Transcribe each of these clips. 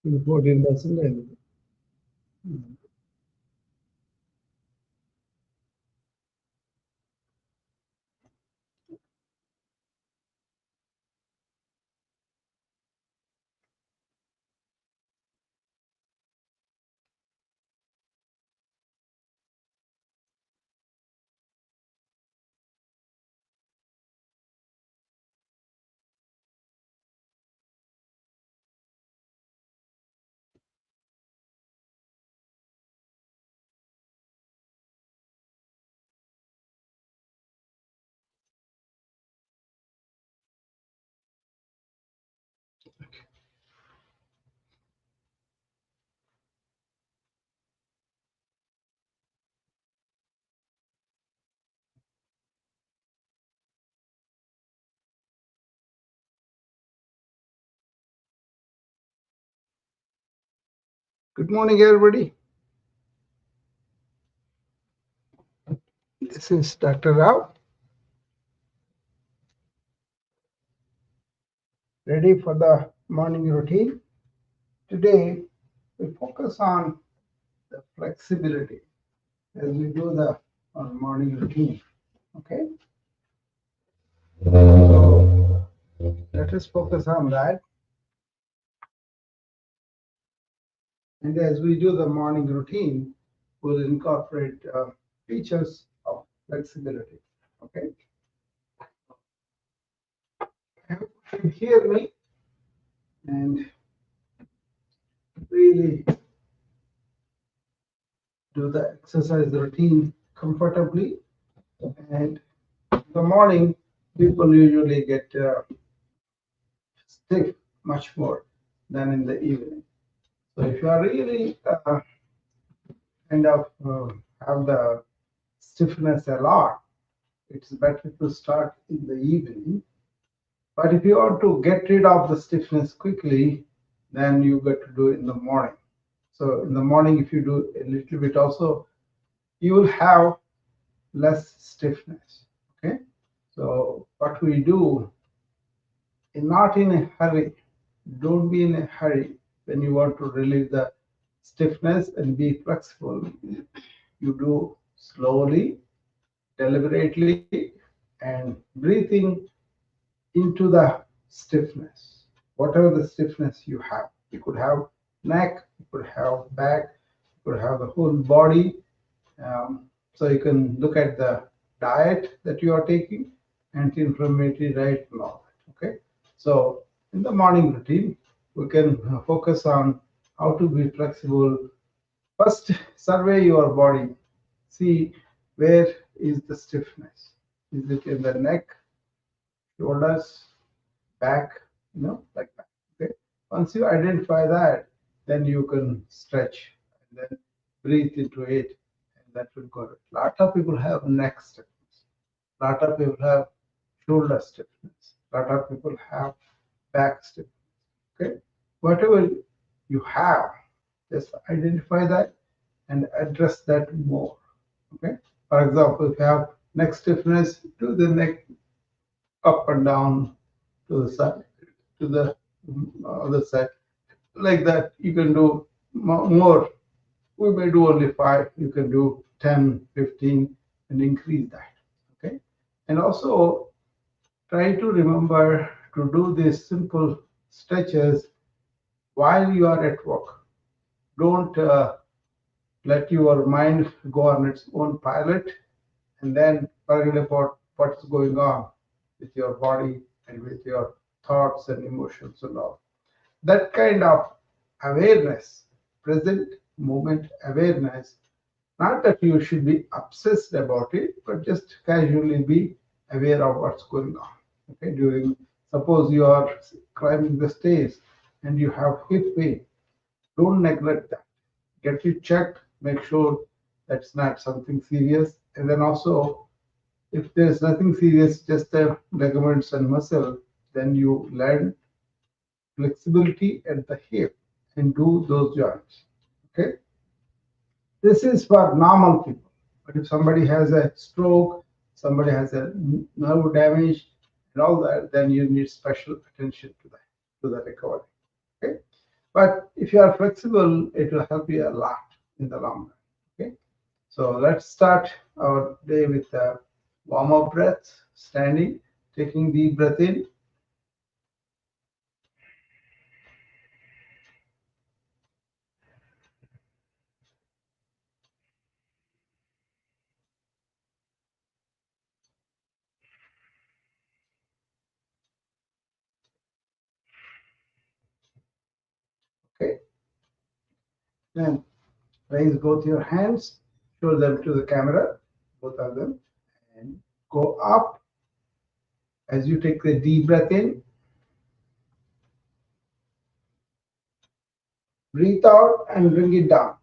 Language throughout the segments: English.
14%. Good morning, everybody. This is Dr. Rao. Ready for the morning routine? Today, we focus on the flexibility as we do the morning routine. Okay? So, let us focus on that. And as we do the morning routine, we'll incorporate features of flexibility. Okay? I hope you can hear me and really do the exercise routine comfortably. And in the morning, people usually get stiff much more than in the evening. So if you are really kind of have the stiffness a lot, it's better to start in the evening. But if you want to get rid of the stiffness quickly, then you got to do it in the morning. So in the morning, if you do a little bit also, you will have less stiffness. Okay. So what we do, not in a hurry, don't be in a hurry when you want to relieve the stiffness and be flexible. You do slowly, deliberately, and breathing into the stiffness, whatever the stiffness you have. You could have neck, you could have back, you could have the whole body. So you can look at the diet that you are taking, anti-inflammatory diet and all that. Okay. So in the morning routine, we can focus on how to be flexible. First, survey your body. See where is the stiffness. Is it in the neck, shoulders, back, like that. Okay. Once you identify that, then you can stretch and then breathe into it, and that will go. A lot of people have neck stiffness. A lot of people have shoulder stiffness. A lot of people have back stiffness. Okay. Whatever you have, just identify that and address that more. Okay. For example, if you have neck stiffness, do the neck up and down to the side, to the other side. Like that, you can do more. We may do only 5, you can do 10, 15, and increase that. Okay. And also try to remember to do these simple stretches while you are at work. Don't let your mind go on its own pilot and then forget about what's going on with your body and with your thoughts and emotions and all. That kind of awareness, present moment awareness, not that you should be obsessed about it, but just casually be aware of what's going on. Okay, suppose you are climbing the stairs and you have hip pain, don't neglect that. Get it checked, make sure that's not something serious, and then also if there's nothing serious, just the ligaments and muscle, then you learn flexibility at the hip and do those joints. Okay, this is for normal people. But if somebody has a stroke, somebody has a nerve damage, and all that, then you need special attention to that, to the recovery. Okay, But if you are flexible, it will help you a lot in the long run. Okay. So let's start our day with a warm-up breath, standing, taking deep breath in. Okay. Then raise both your hands, show them to the camera, both of them, and go up as you take the deep breath in. Breathe out and bring it down.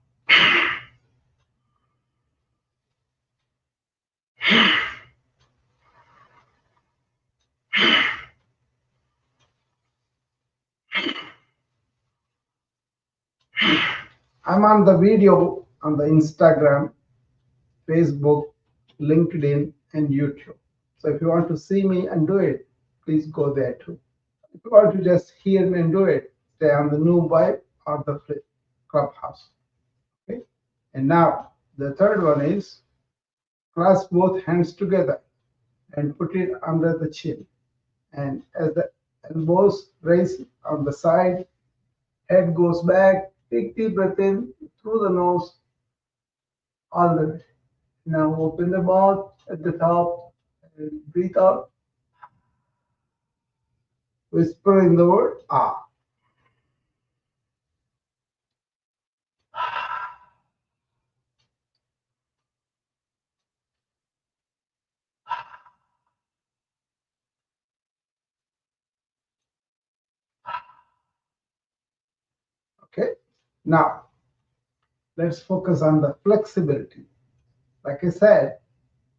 I'm on the video on the Instagram, Facebook, LinkedIn, and YouTube. So if you want to see me and do it, please go there too. If you want to just hear me and do it, stay on the new vibe or the clubhouse. Okay. And now the third one is clasp both hands together and put it under the chin. And as the elbows raise on the side, head goes back, take deep breath in through the nose all the way. Now open the mouth at the top and breathe out, whispering the word ah. Okay. Now let's focus on the flexibility. Like I said,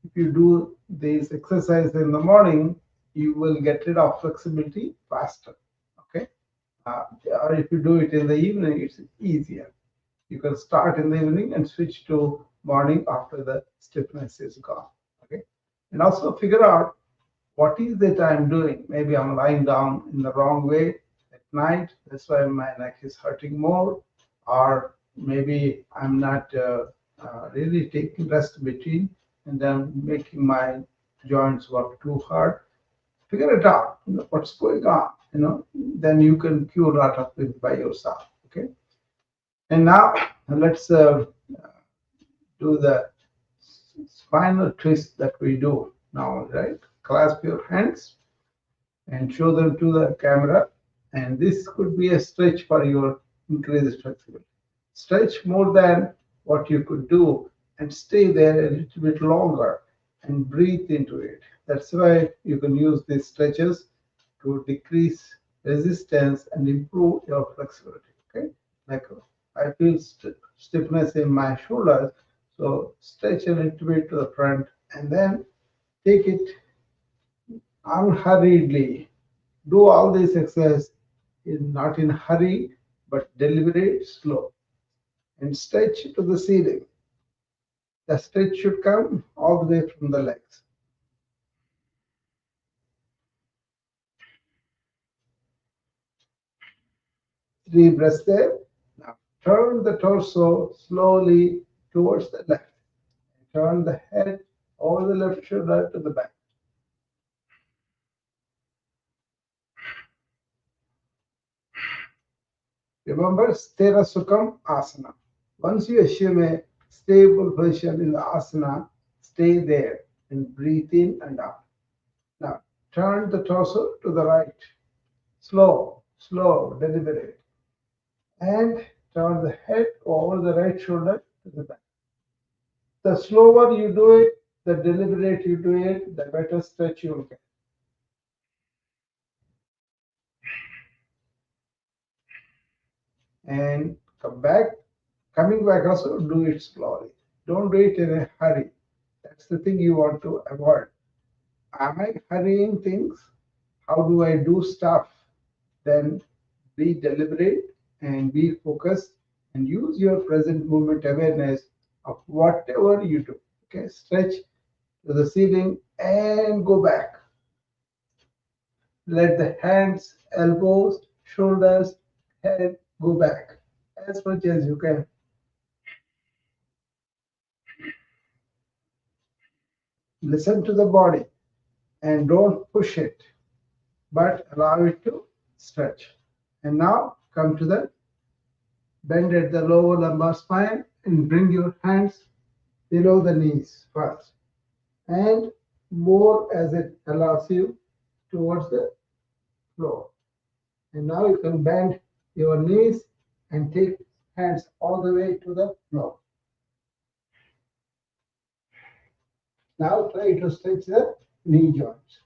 if you do these exercises in the morning, you will get rid of flexibility faster. Okay. Or if you do it in the evening, it's easier. You can start in the evening and switch to morning after the stiffness is gone. Okay. And also figure out what is it I'm doing. Maybe I'm lying down in the wrong way at night. That's why my neck is hurting more. Or maybe I'm not really taking rest between and then making my joints work too hard. Figure it out, what's going on, then you can cure a lot of it by yourself. Okay. And now let's do the final twist that we do now, right? Clasp your hands and show them to the camera. And this could be a stretch for your increased flexibility. Stretch more than what you could do and stay there a little bit longer and breathe into it. That's why you can use these stretches to decrease resistance and improve your flexibility. Okay, like I feel stiffness in my shoulders, so stretch a little bit to the front and then take it unhurriedly. Do all this exercise not in hurry, but deliberate, slow, and stretch to the ceiling. The stretch should come all the way from the legs. 3 breaths there. Now turn the torso slowly towards the left. Turn the head over the left shoulder to the back. Remember Sthira Sukham Asana. Once you assume a stable position in the asana, stay there and breathe in and out. Now turn the torso to the right. Slow, slow, deliberate. And turn the head over the right shoulder to the back. The slower you do it, the deliberate you do it, the better stretch you will get. And come back. Coming back also, do it slowly. Don't do it in a hurry. That's the thing you want to avoid. Am I hurrying things? How do I do stuff? Then be deliberate and be focused and use your present movement awareness of whatever you do. Okay, stretch to the ceiling and go back. Let the hands, elbows, shoulders, head Go back as much as you can. Listen to the body and don't push it, but allow it to stretch. And now come to the bend at the lower lumbar spine and bring your hands below the knees first and more as it allows you towards the floor. And now you can bend your knees and take hands all the way to the floor. Now try to stretch the knee joints.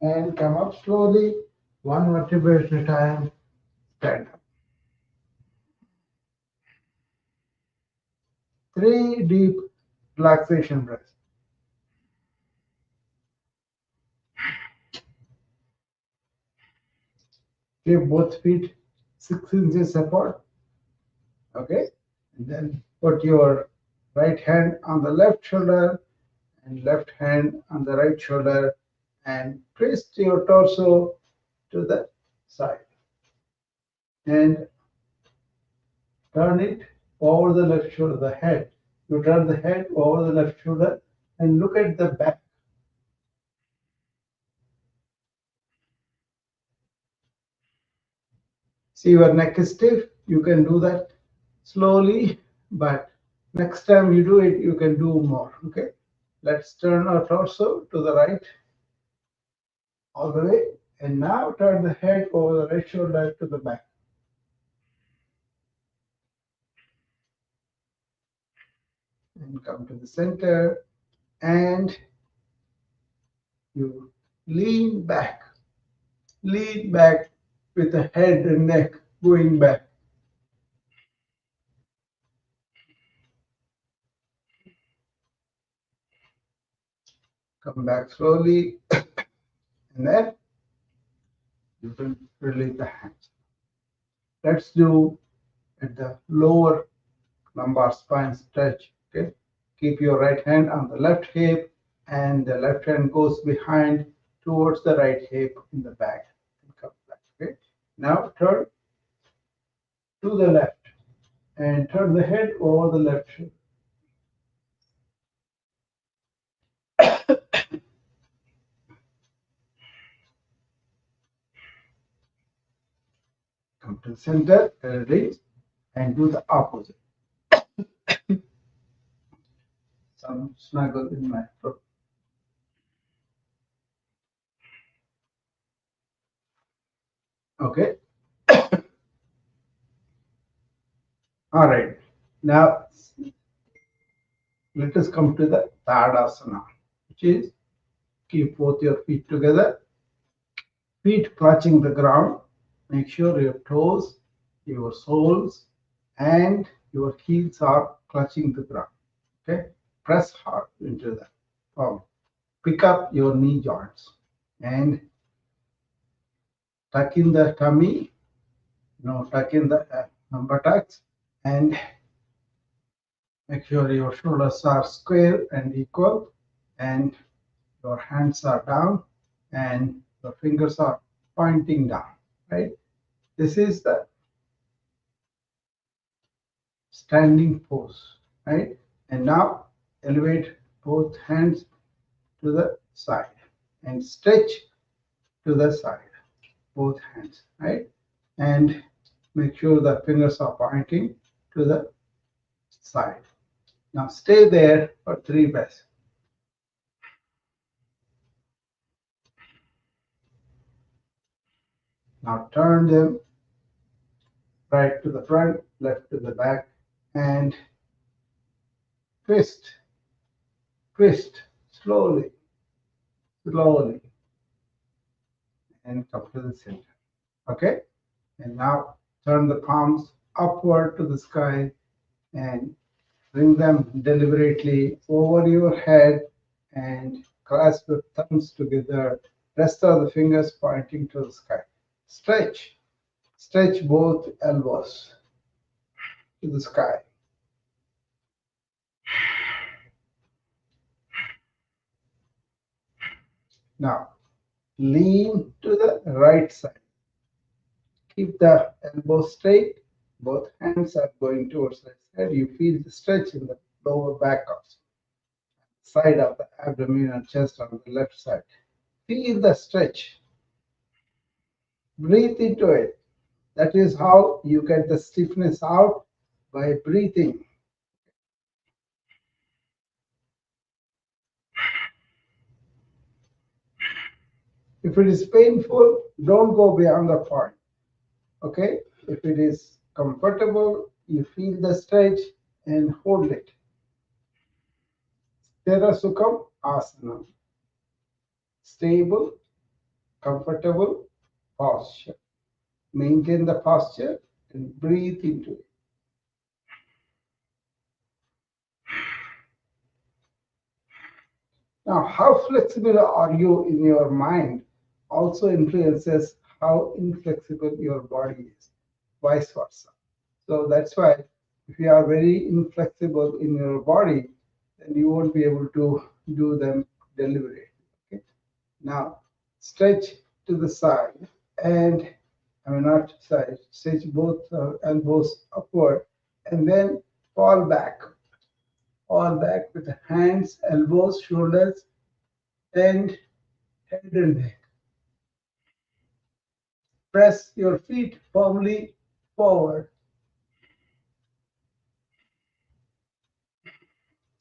And come up slowly, one vertebra at a time, stand up. 3 deep relaxation breaths. Keep both feet 6 inches apart. Okay. And then put your right hand on the left shoulder and left hand on the right shoulder and twist your torso to the side and turn it over the left shoulder, the head. You turn the head over the left shoulder and look at the back. See, your neck is stiff. You can do that slowly, but next time you do it, you can do more. Okay. Let's turn our torso to the right all the way. And now turn the head over the right shoulder to the back. And come to the center. And you lean back. Lean back with the head and neck going back. Come back slowly. And then you can release the hands. Let's do at the lower lumbar spine stretch. Okay. Keep your right hand on the left hip and the left hand goes behind towards the right hip in the back. And come back. Okay. Now turn to the left and turn the head over the left shoulder. Come to the center, release, and do the opposite. Some snuggle in my throat. Okay. All right. Now let us come to the Tadasana, which is keep both your feet together, feet clutching the ground. Make sure your toes, your soles, and your heels are clutching the ground. Okay. Press hard into the palm. Pick up your knee joints and tuck in the tummy. Tuck in the buttocks and make sure your shoulders are square and equal and your hands are down and your fingers are pointing down, right? This is the standing pose, right? And now elevate both hands to the side and stretch to the side, both hands, right? And make sure the fingers are pointing to the side. Now stay there for 3 breaths. Now turn them right to the front, left to the back, and twist, twist, slowly, slowly, and come to the center. Okay? And now turn the palms upward to the sky and bring them deliberately over your head and clasp the thumbs together. Rest of the fingers pointing to the sky. Stretch, stretch both elbows to the sky. Now, Lean to the right side. Keep the elbows straight. Both hands are going towards the side. You feel the stretch in the lower back also. Side of the abdomen and chest on the left side. Feel the stretch. Breathe into it. That is how you get the stiffness out, by breathing. If it is painful, don't go beyond the point. Okay? If it is comfortable, you feel the stretch and hold it. Sthira Sukham Asana. Stable, comfortable posture. Maintain the posture and breathe into it. Now, how flexible are you in your mind also influences how inflexible your body is, vice versa. So that's why if you are very inflexible in your body, then you won't be able to do them deliberately. Okay? Now, stretch to the side and I mean not side, stretch both elbows upward and then fall back. Fall back with the hands, elbows, shoulders, and head and neck. Press your feet firmly forward.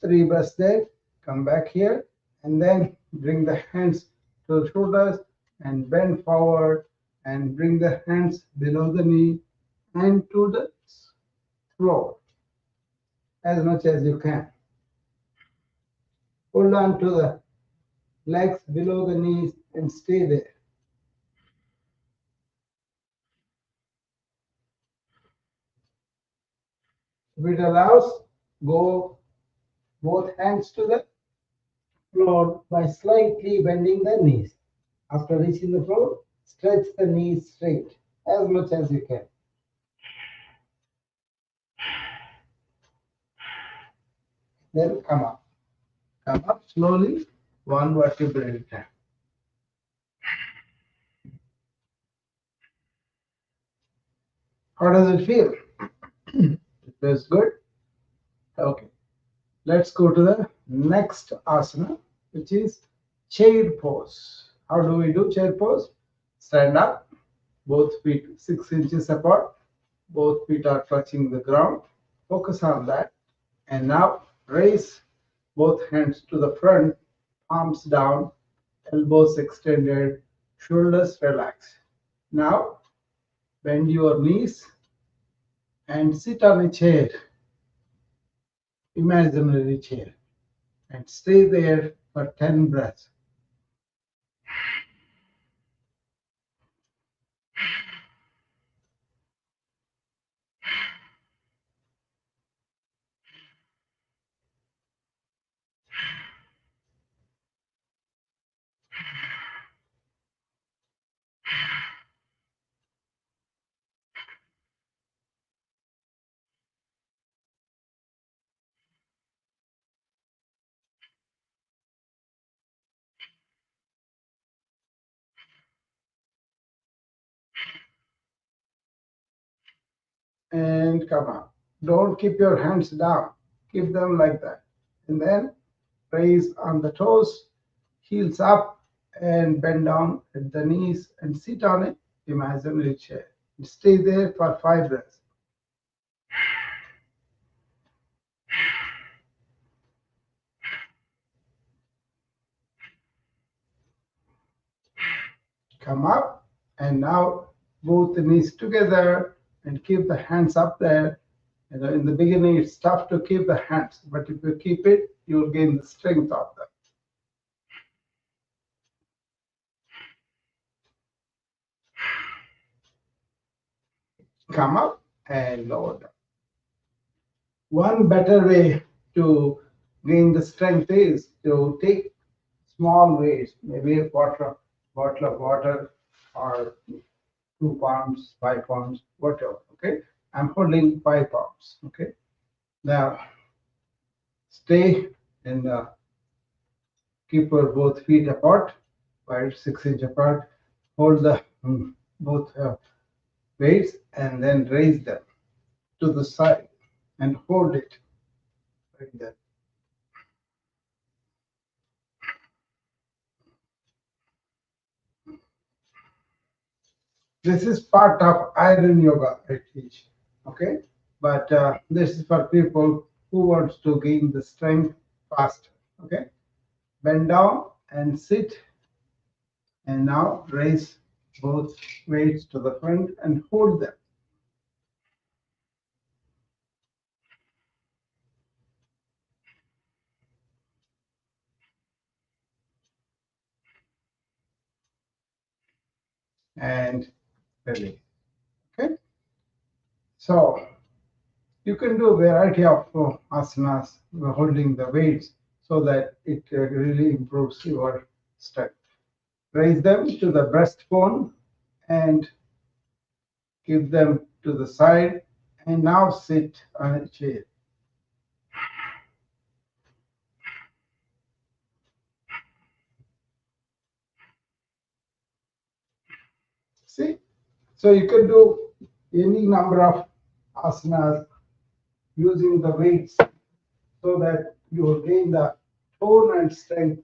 3 breaths there. Come back here and then bring the hands to the shoulders and bend forward and bring the hands below the knee and to the floor as much as you can. Hold on to the legs below the knees and stay there. If it allows, go both hands to the floor by slightly bending the knees. After reaching the floor, stretch the knees straight as much as you can. Then come up. Come up slowly, one vertebra at a time. How does it feel? It feels good? Okay. Let's go to the next asana, which is chair pose. How do we do chair pose? Stand up, both feet 6 inches apart, both feet are touching the ground. Focus on that. And now raise both hands to the front, palms down, elbows extended, shoulders relaxed. Now bend your knees and sit on a chair, imaginary chair, and stay there for 10 breaths. And come up. Don't keep your hands down. Keep them like that. And then raise on the toes, heels up, and bend down at the knees and sit on an imaginary chair. Stay there for 5 breaths. Come up, and now both the knees together and keep the hands up there. In the beginning, it's tough to keep the hands, but if you keep it, you'll gain the strength of them. Come up and lower down. One better way to gain the strength is to take small weights, maybe a bottle of water or 2 pounds, 5 pounds, whatever. Okay, I'm holding 5 pounds. Okay, now stay and keep your both feet apart wide 6 inch apart. Hold the both weights and then raise them to the side and hold it like that. This is part of iron yoga I teach. Okay, but this is for people who wants to gain the strength faster. Okay, bend down and sit, and now raise both weights to the front and hold them. And release. Okay, so you can do a variety of asanas holding the weights so that it really improves your strength. Raise them to the breastbone and give them to the side, and now sit on a chair. See, so you can do any number of asanas using the weights so that you will gain the tone and strength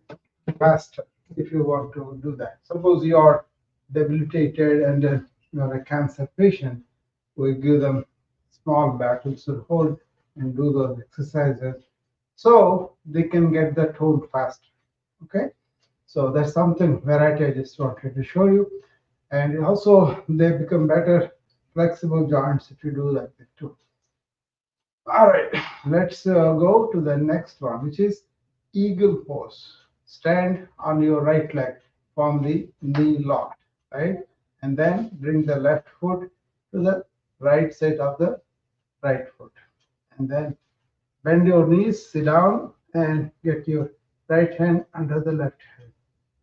faster if you want to do that. Suppose you are debilitated and you are a cancer patient, we give them small battles to hold and do those exercises so they can get the tone faster. Okay, so that's something variety I just wanted to show you. And also they become better flexible joints if you do like that too. All right, let's go to the next one, which is eagle pose. Stand on your right leg, form the knee lock, right? And then bring the left foot to the right side of the right foot. And then bend your knees, sit down, and get your right hand under the left hand.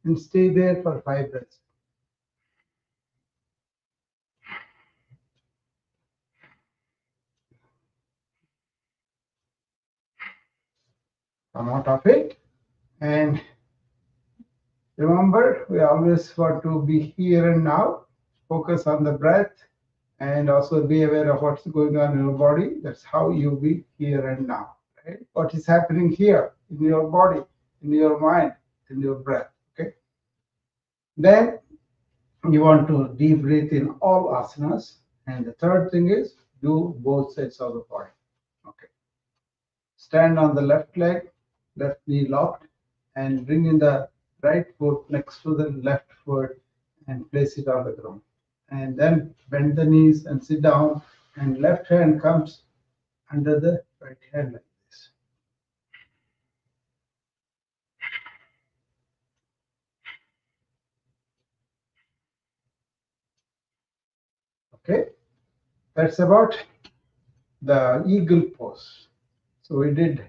And stay there for 5 breaths. Come out of it. And remember, we always want to be here and now. Focus on the breath and also be aware of what's going on in your body. That's how you be here and now. Right? What is happening here in your body, in your mind, in your breath. Okay. Then you want to deep breathe in all asanas. And the third thing is do both sides of the body. Okay. Stand on the left leg, left knee locked, and bring in the right foot next to the left foot and place it on the ground. And then bend the knees and sit down, and left hand comes under the right hand like this. Okay, that's about the eagle pose. So we did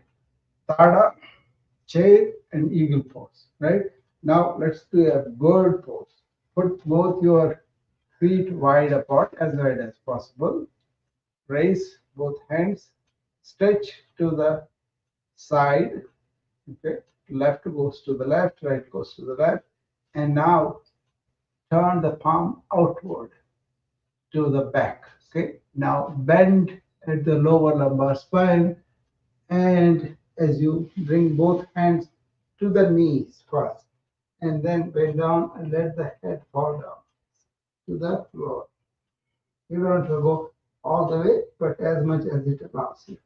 tada, chair, and eagle pose, right? Now let's do a bird pose. Put both your feet wide apart, as wide as possible. Raise both hands, stretch to the side. Okay, left goes to the left, right goes to the left, and now turn the palm outward to the back. Okay, now bend at the lower lumbar spine, and as you bring both hands to the knees first, and then bend down and let the head fall down to the floor. You don't have to go all the way, but as much as it allows you.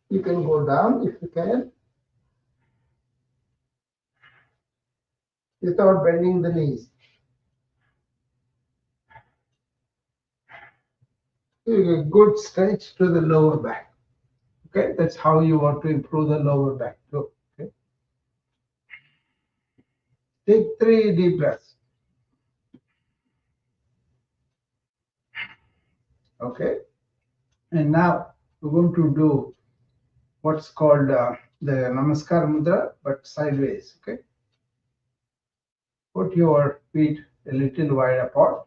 You can go down if you can without bending the knees. You get a good stretch to the lower back. Okay, that's how you want to improve the lower back too. Okay, take 3 deep breaths. Okay, and now we're going to do what's called the Namaskar Mudra, but sideways. Okay, put your feet a little wide apart,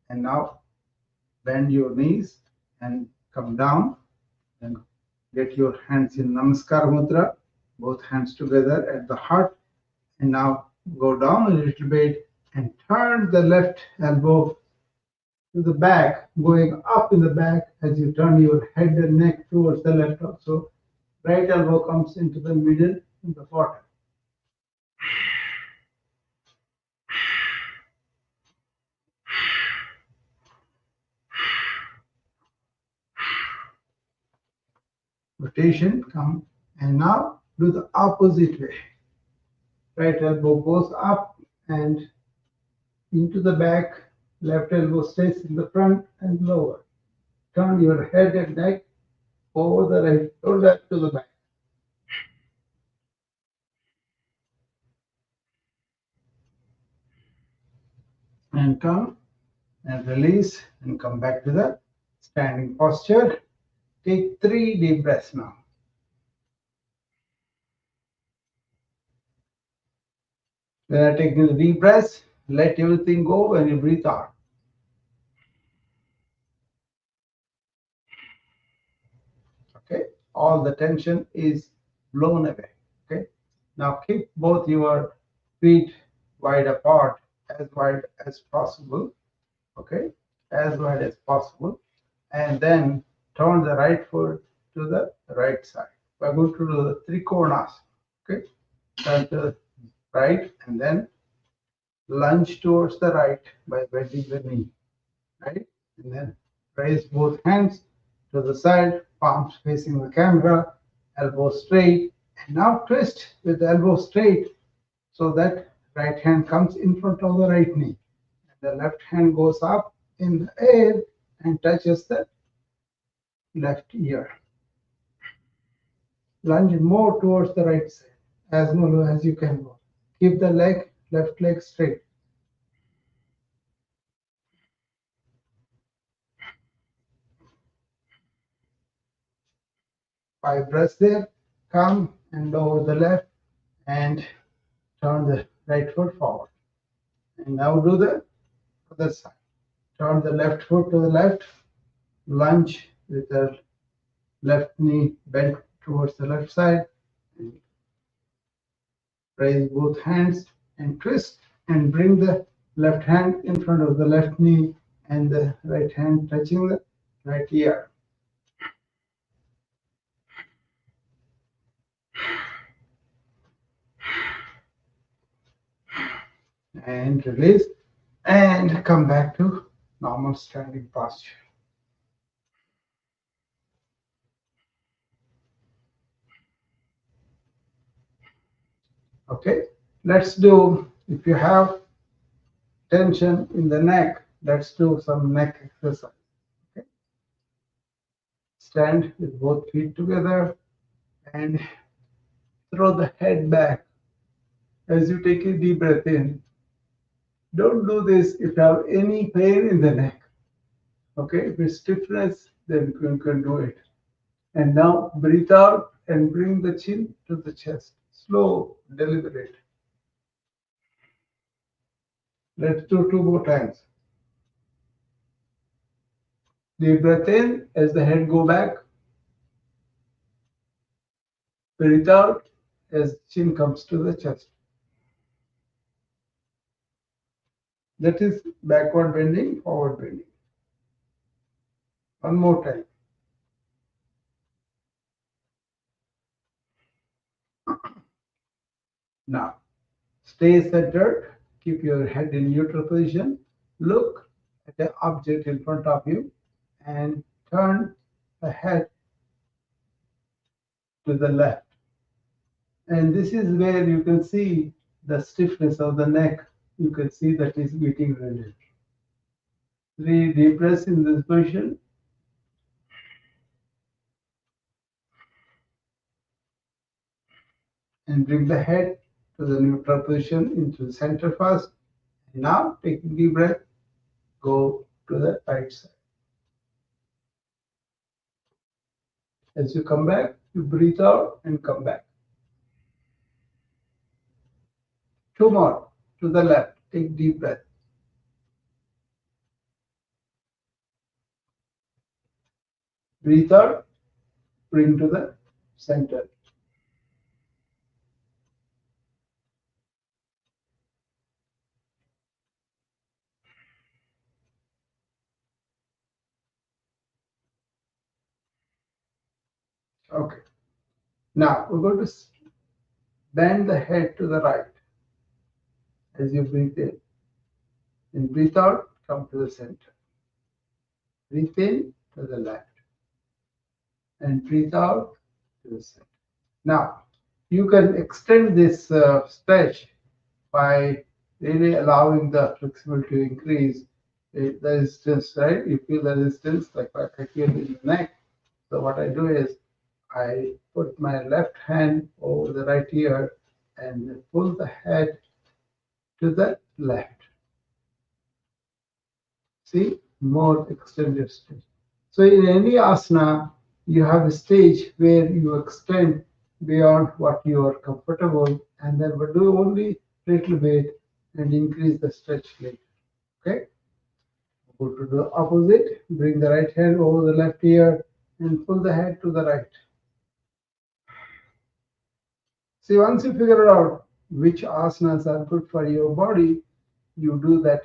and now bend your knees and come down. Then get your hands in Namaskar Mudra, both hands together at the heart. And now go down a little bit and turn the left elbow to the back, going up in the back as you turn your head and neck towards the left also. Right elbow comes into the middle in the bottom. Rotation, come, and now do the opposite way. Right elbow goes up and into the back, left elbow stays in the front and lower. Turn your head and neck over the right shoulder to the back. And come and release and come back to the standing posture. Take 3 deep breaths now. When I take the deep breaths, let everything go when you breathe out. Okay, all the tension is blown away. Okay, now keep both your feet wide apart, as wide as possible. Okay, as wide as possible, and then turn the right foot to the right side. We're going to do the Trikonasana. Okay, turn to the right and then lunge towards the right by bending the knee. Right, and then raise both hands to the side, palms facing the camera, elbow straight, and now twist with the elbow straight so that right hand comes in front of the right knee. And the left hand goes up in the air and touches the left ear. Lunge more towards the right side, as low as you can go. Keep the left leg straight. 5 breaths there. Come and lower the left and turn the right foot forward. And now do the other side. Turn the left foot to the left, lunge with the left knee bent towards the left side, and raise both hands and twist and bring the left hand in front of the left knee and the right hand touching the right ear. And release and come back to normal standing posture. Okay, let's do, if you have tension in the neck, let's do some neck exercise. Okay. Stand with both feet together and throw the head back as you take a deep breath in. Don't do this if you have any pain in the neck. Okay, if it's stiffness, then you can do it. And now breathe out and bring the chin to the chest. Slow, deliberate. Let's do 2 more times. Deep breath in as the head go back. Breathe out as chin comes to the chest. That is backward bending, forward bending. One more time. Now, stay centered. Keep your head in neutral position. Look at the object in front of you and turn the head to the left. And this is where you can see the stiffness of the neck. You can see that is getting ready. 3 deep breaths in this position. And bring the head to the neutral position into the center first. And now, taking deep breath, go to the right side. As you come back, you breathe out and come back. 2 more to the left. Take deep breath. Breathe out bring to the center. Okay. Now we're going to bend the head to the right as you breathe in. And breathe out, come to the center. Breathe in to the left. And breathe out to the center. Now, you can extend this stretch by really allowing the flexibility to increase the resistance, right? You feel the resistance like I feel in the neck. So what I do is I put my left hand over the right ear and pull the head to the left. See, more extended stretch. So in any asana, you have a stage where you extend beyond what you are comfortable, and then we do only little bit and increase the stretch later. Okay. Go to the opposite. Bring the right hand over the left ear and pull the head to the right. See, once you figure out which asanas are good for your body, you do that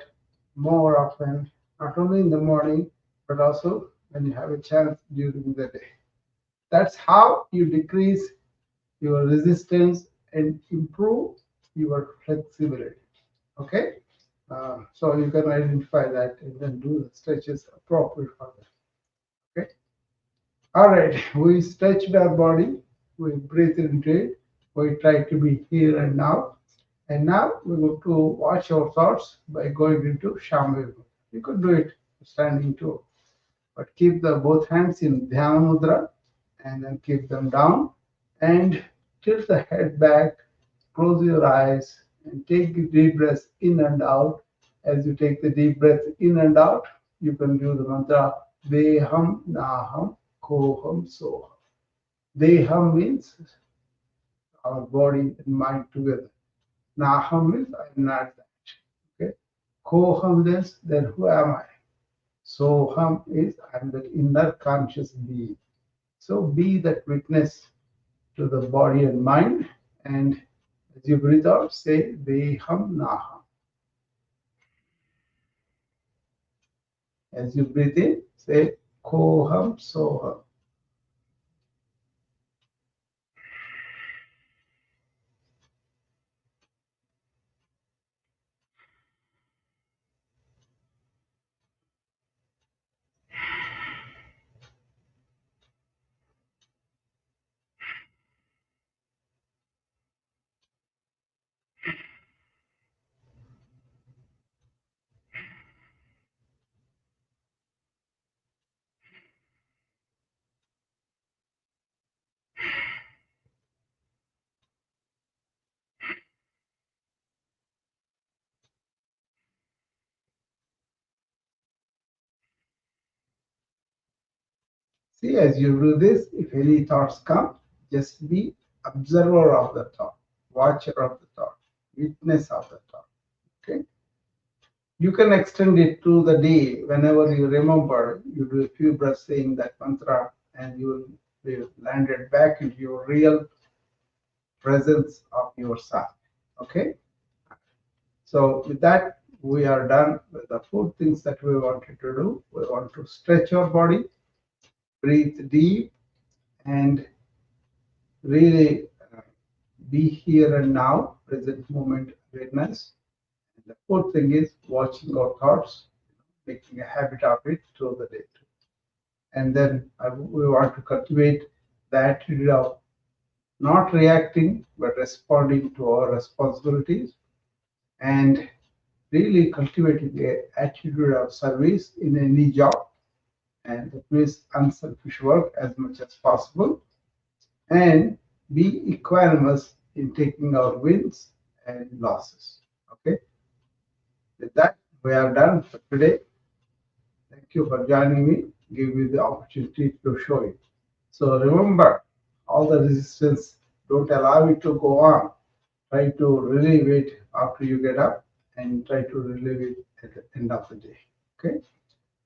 more often, not only in the morning, but also when you have a chance during the day. That's how you decrease your resistance and improve your flexibility. Okay, so you can identify that and then do the stretches appropriate for that. Okay, all right. We stretched our body. We breathe into it. We try to be here and now. And now we go to watch our thoughts by going into Shambhavi. You could do it standing too, but keep the both hands in Dhyana Mudra and then keep them down and tilt the head back, close your eyes and take deep breaths in and out. As you take the deep breath in and out, you can do the mantra Deham Naham Koham Soham. Deham means our body and mind together. Naham means I'm not that. Okay. Koham means then who am I? Soham is I'm the inner conscious being. So be that witness to the body and mind, and as you breathe out, say Deham Naham. As you breathe in, say Koham Soham. See, as you do this, if any thoughts come, just be observer of the thought, watcher of the thought, witness of the thought. Okay. You can extend it to the day. Whenever you remember, you do a few breaths saying that mantra, and you will be landed back into your real presence of yourself. Okay. So with that, we are done with the 4 things that we wanted to do. We want to stretch our body, breathe deep, and really be here and now, present moment awareness. And the 4th thing is watching our thoughts, making a habit of it through the day. And then we want to cultivate the attitude of not reacting but responding to our responsibilities, and really cultivating the attitude of service in any job, and that means unselfish work as much as possible, and be equanimous in taking our wins and losses. Okay, with that, we are done for today. Thank you for joining me, give me the opportunity to show it. So remember, all the resistance, don't allow it to go on. Try to relieve it after you get up and try to relieve it at the end of the day. Okay?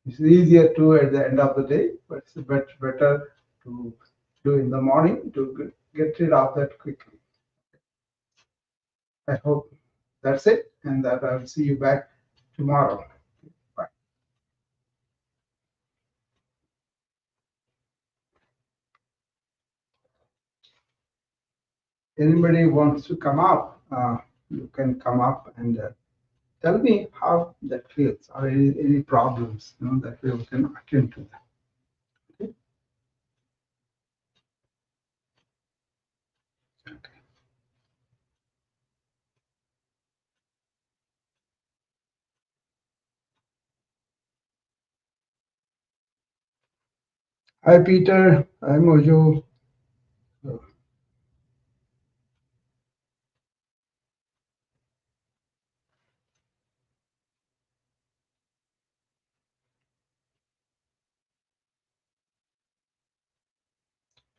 It's easier to at the end of the day, but it's better to do in the morning to get rid of that quickly. I hope that's it, and that I'll see you back tomorrow. Bye. Anybody wants to come up, you can come up and tell me how that feels or any problems, that we can attend to that. Okay? Okay. Hi, Peter. Hi, Mojo.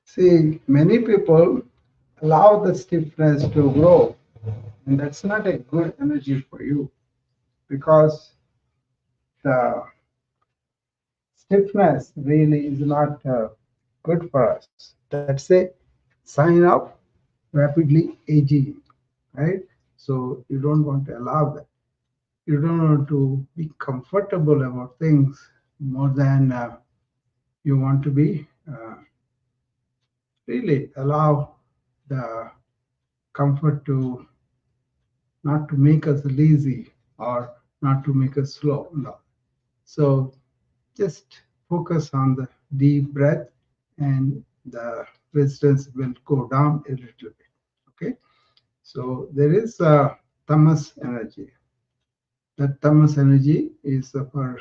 See, many people allow the stiffness to grow, and that's not a good energy for you because the stiffness really is not good for us. That's a sign of rapidly aging, right? So you don't want to allow that. You don't want to be comfortable about things more than you want to be really allow the comfort to not to make us lazy or not to make us slow. No. So just focus on the deep breath and the resistance will go down a little bit. Okay. So there is a tamas energy. That tamas energy is for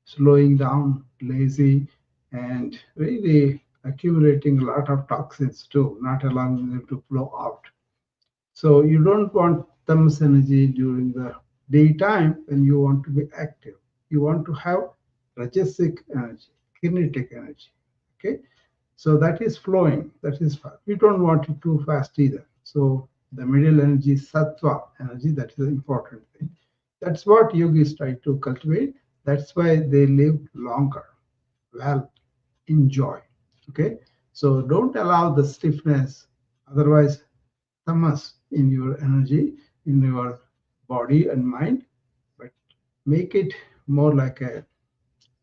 slowing down, lazy, and really accumulating a lot of toxins too, not allowing them to flow out. So you don't want tamas energy during the daytime when you want to be active. You want to have rajasic energy, kinetic energy. Okay, so that is flowing. That is fast. You don't want it too fast either. So the middle energy, sattva energy, that is the important thing. That's what yogis try to cultivate. That's why they live longer, well, enjoy. Okay, so don't allow the stiffness. Otherwise, tamas in your energy, in your body and mind, but make it more like a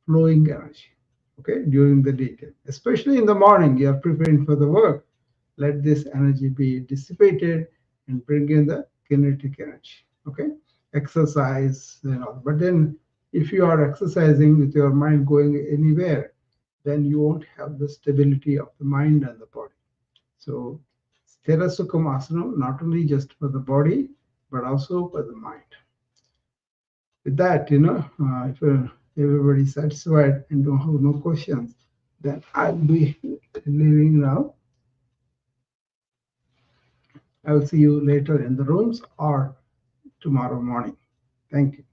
flowing energy, okay, during the daytime. Especially in the morning, you are preparing for the work. Let this energy be dissipated and bring in the kinetic energy, okay? Exercise, but then if you are exercising with your mind going anywhere, then you won't have the stability of the mind and the body. So Sthira Sukham Asana, not only just for the body, but also for the mind. With that, if everybody's satisfied and don't have no questions, then I'll be leaving now. I will see you later in the rooms or tomorrow morning. Thank you.